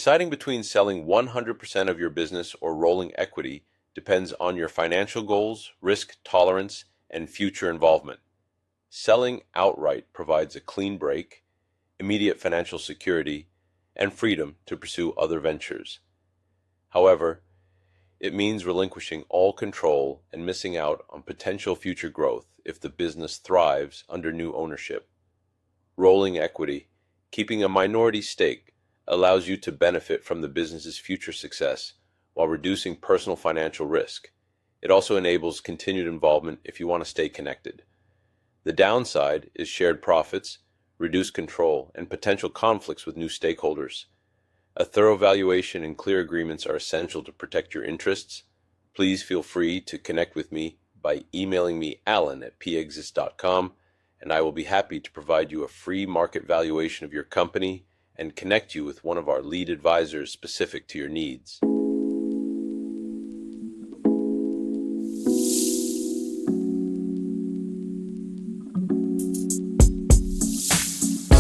Deciding between selling 100% of your business or rolling equity depends on your financial goals, risk tolerance, and future involvement. Selling outright provides a clean break, immediate financial security, and freedom to pursue other ventures. However, it means relinquishing all control and missing out on potential future growth if the business thrives under new ownership. Rolling equity, keeping a minority stake, allows you to benefit from the business's future success while reducing personal financial risk. It also enables continued involvement if you want to stay connected. The downside is shared profits, reduced control, and potential conflicts with new stakeholders. A thorough valuation and clear agreements are essential to protect your interests. Please feel free to connect with me by emailing me alan@pexist.com, and I will be happy to provide you a free market valuation of your company and connect you with one of our lead advisors specific to your needs.